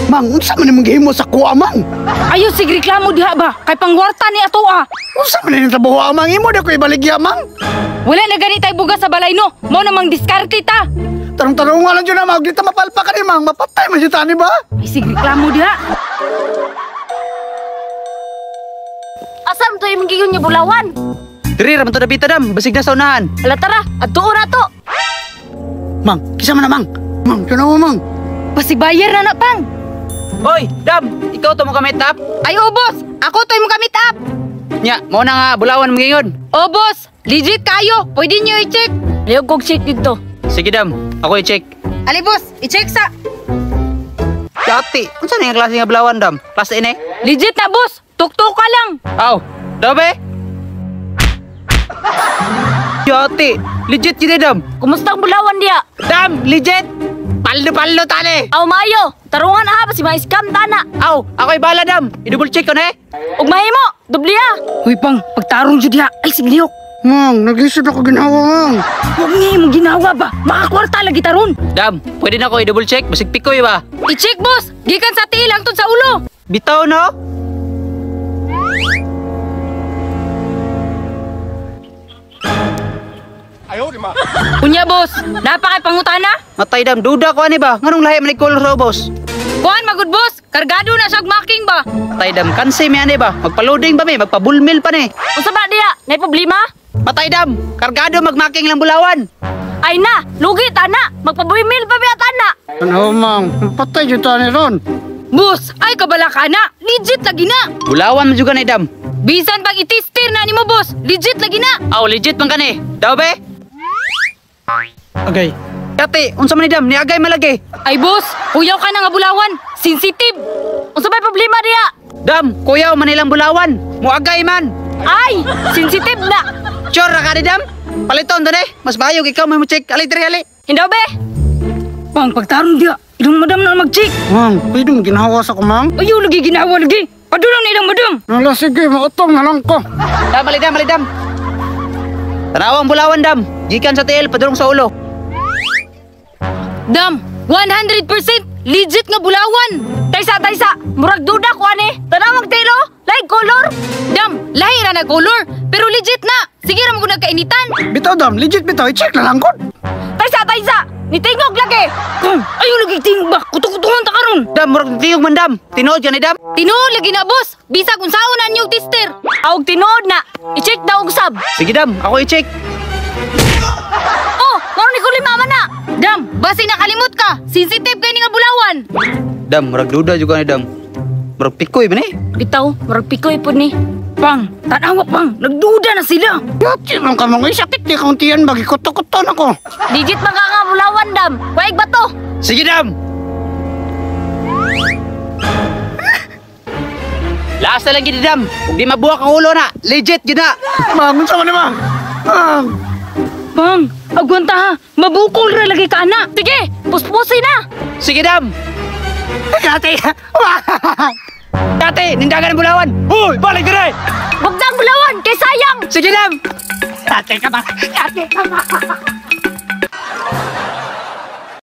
Mang, unsa man imong gihimo sa kuha, Mang? Ayo sig reklamo diha ba? Kay pangwarta ni ato Unsa man ni trabaho, Mang? Imo da ko ibaligya, Mang. Wala na gani tay bugas sa balay no. Mo namang diskarte ta. Tarong-tarong nga lang dyan na, Mang. Di ta mapalpa ka ni, Mang. Mapatay man si Tani ba? Ay sig reklamo diha. Asam to imong gigon niya bulawan? Diri raman to nabita dam, basig na sa unahan. Ala tara, adtuon na to. Mang, kisa man na, Mang. Mang, kaya mo, Mang. Pasibayar na pang. Hoy, dam, ikaw to mo ka meet up? Ay boss, ako to imong kamit up. Nya, mo na nga bulawan mo ngayon. Boss, legit kayo. Pwede niyo i-check. Liyog kog check dito. Sige dam, ako i-check. Ali boss, i-check sa. Kati, unsa na yung klase nga bulawan dam? Klase ini? Legit na boss. Tuktok ka lang. Aw, dabe? Kati, legit yun dam. Kumusta ang bulawan diya? Dam, legit. Paldo-paldo tani. Aw maayo, tarungan ha si mga scam tana. Aw, ako ibala dam. I-double check ko na Ug mahimo, dubliya. Uy pang, pagtarong jud diha. Ay sige liyok. Mang, nag-isod ako ginawa, Mang. Huwag nga imong ginawa ba? Makakwarta lagi taron. Dam, pwede na ko i-double check. Basig pikoy ba? I-check boss. Gikan sa tiil hangtod sa ulo. Bitaw no? Unya boss, napakay pangutana. Matay dam, duda ko ani ba? Nganong lahi man color sa ubos? Kuan magud boss, kargado na sa marking ba? Matay dam, kansi mi ani ba? Magpa-loading pa mi, magpa-bullmill pa ni. Unsa ba diya? Nay problema? Matay dam, kargado magmaking lang bulawan. Ay na, lugi tana. Magpabuhimil pa biya tana. Ano, Mang? Patay dyan Tani ron. Boss, ay kabala ka na. Legit lagi na. Bulawan man juga ni dam. Bisan pag itistir na nimo boss, legit lagi na. Aw, legit man kani. Daw be? Agay. Kati, unsa man ni dam? Ni agay malagi. Ay boss, kuyaw ka na nga bulawan. Sensitive. Unsa ba problema diya? Dam, kuyaw man nilang bulawan. Muagay man. Ay, sensitive na. Sure ra ka ni dam? Paliton to mas bayog ikaw may mo check. Ali diri ali. Hindaw be? Pang pagtarong dia, ilang madam na mag-check. Mang, pwede mo ginawa sa ko, Mang. Ayaw lagi ginawa lagi. Padulang na ilang madam. Nala, sige, mautong na lang ko. Dam, ali dam, ali dam. Tanawang bulawan dam. Gikan sa tiil padulong sa ulo. Dam, 100% legit nga bulawan. Taysa, murag duda ko ani. Tanawag telo, like color. Dam, lahi ra na color, pero legit na. Sige ra mo kung nagkainitan. Bitaw, Dam. Legit bitaw. I-check na lang ko. Taysa, nitingog lagi. Ayaw lagi ting ba, kutukutungan ta karon. Dam, murag tiyog man dam. Tinuod ka ni dam. Tinuod lagi na boss. Bisa kung saon na niyong tester. Awag tinuod na. I-check daw og sab. Sige dam, ako i-check. Oh, maro ni ko lima man na. Dam, basi nakalimot ka. Sensitive kay ni nga bulawan. Dam, murag duda juga ni dam. Murag pikoy ba ni? Bitaw, murag pikoy pud ni. Pang, tanawa pang, nagduda na sila. Yati man ka, Mang. Sakit di kauntian. Bagi kuto-kuto na ko. Digit man ka nga bulawan dam. Kuwaig ba to? Sige dam. Last na lang gini dam. Kung di mabuwak ang ulo na, legit gina. Mang, unsa man ni, Mang? Mang. Pang, agwanta ha. Mabukol ra lagi ka na. Sige, puspusin na. Sige dam. Kati. Dati, nindagan ng bulawan. Hoy, balik dire. Bugdang bulawan, kay sayang. Sige dam. Kati ka ba? Kati ka ba?